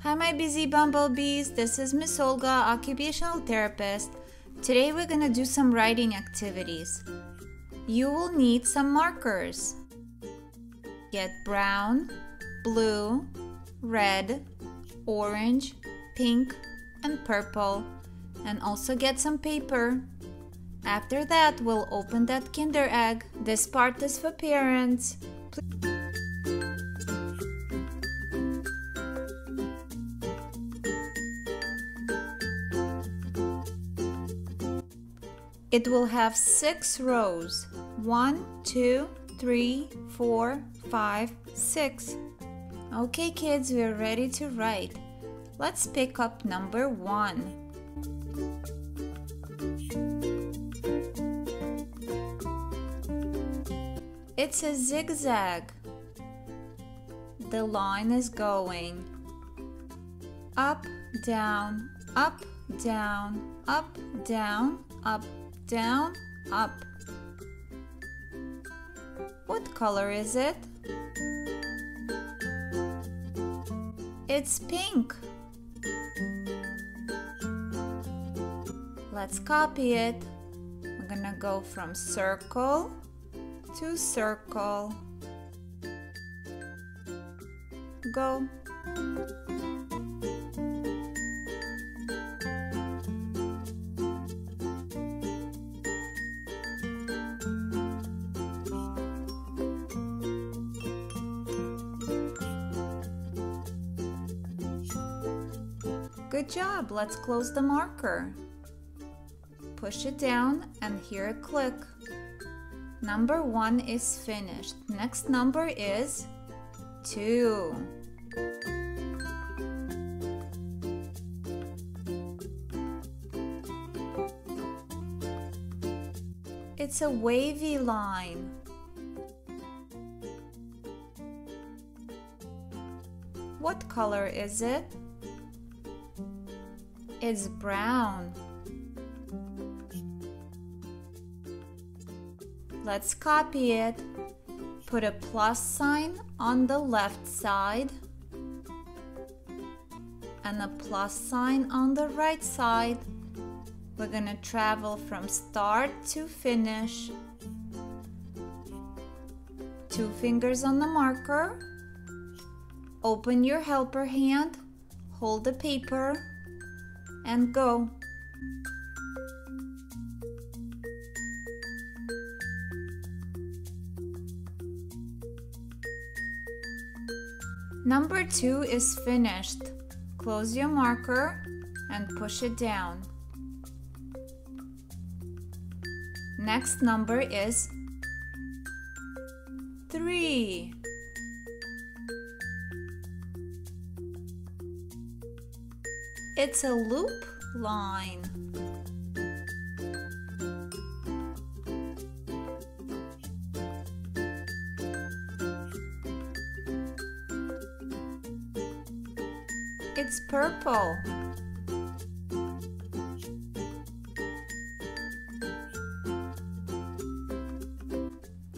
Hi my busy bumblebees, this is Miss Olga, occupational therapist. Today we're gonna do some writing activities. You will need some markers. Get brown, blue, red, orange, pink, and purple, and also get some paper. After that, we'll open that Kinder egg. This part is for parents. It will have 6 rows. 1, 2, 3, 4, 5, 6. Okay kids, we're ready to write. Let's pick up number 1. It's a zigzag. The line is going up, down, up, down, up, down, up, down, up. What color is it? It's pink. Let's copy it. We're gonna go from circle to circle. Go. Good job, let's close the marker. Push it down and hear a click. Number 1 is finished. Next number is 2. It's a wavy line. What color is it? It's brown. Let's copy it. Put a plus sign on the left side and a plus sign on the right side. We're gonna travel from start to finish. 2 fingers on the marker. Open your helper hand, hold the paper, and go. Number 2 is finished. Close your marker and push it down. Next number is 3. It's a loop line. It's purple.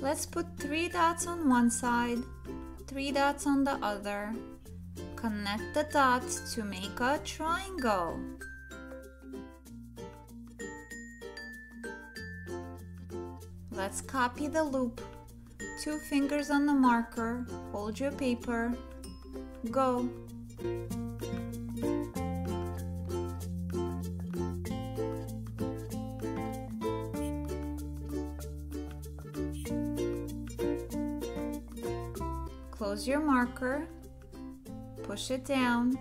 Let's put 3 dots on one side, 3 dots on the other. Connect the dots to make a triangle. Let's copy the loop. 2 fingers on the marker, hold your paper, go. Close your marker, push it down.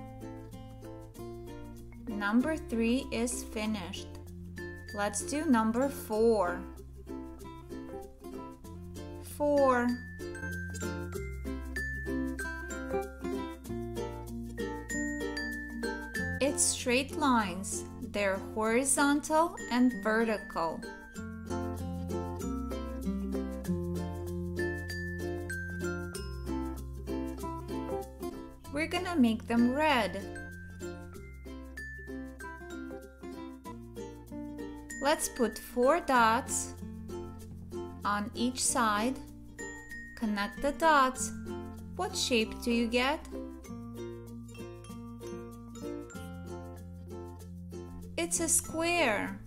Number 3 is finished. Let's do number 4. 4. It's straight lines. They're horizontal and vertical. We're gonna make them red. Let's put 4 dots on each side. Connect the dots. What shape do you get? It's a square.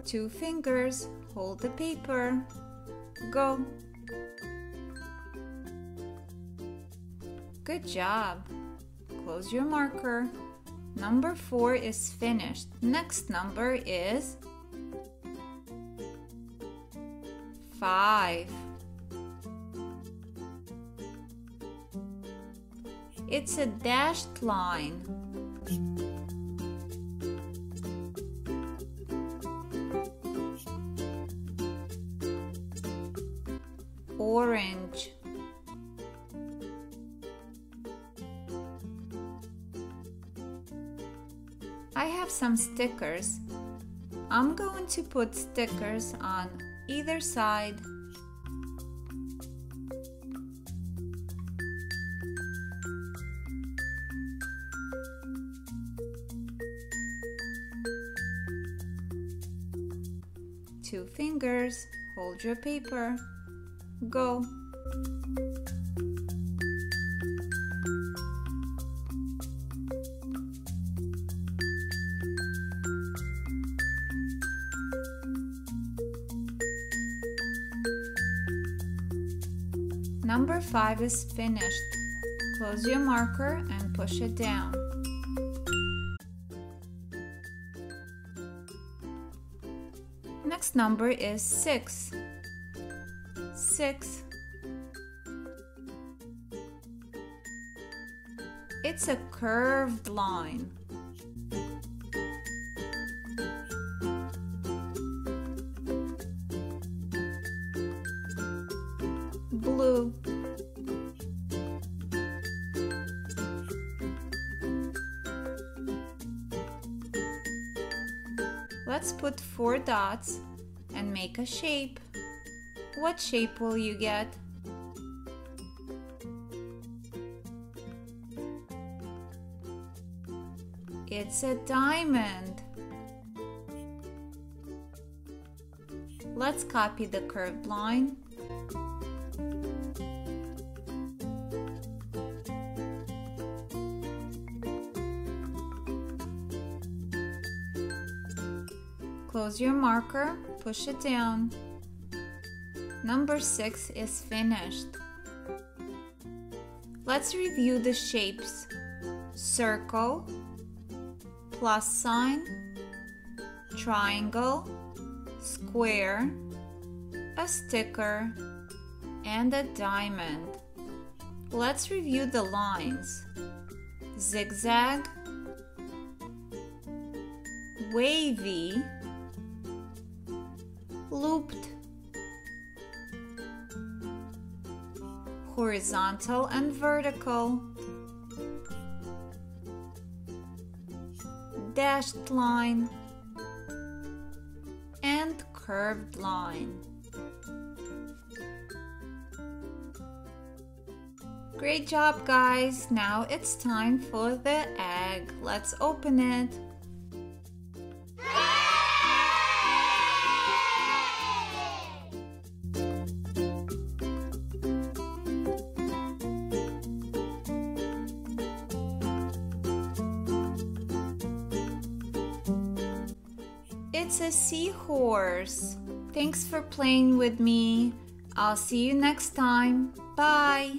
Two fingers hold the paper. Go. Good job. Close your marker. Number 4 is finished. Next number is 5. It's a dashed line. Orange. I have some stickers. I'm going to put stickers on either side. Two fingers hold your paper. Go. Number 5 is finished. Close your marker and push it down. Next number is 6. 6. It's a curved line. Blue. Let's put 4 dots and make a shape. What shape will you get? It's a diamond. Let's copy the curved line. Close your marker, push it down. Number 6 is finished. Let's review the shapes. Circle, plus sign, triangle, square, a sticker, and a diamond. Let's review the lines. Zigzag, wavy, looped, horizontal and vertical, dashed line, and curved line. Great job, guys! Now it's time for the egg. Let's open it. It's a seahorse. Thanks for playing with me. I'll see you next time. Bye.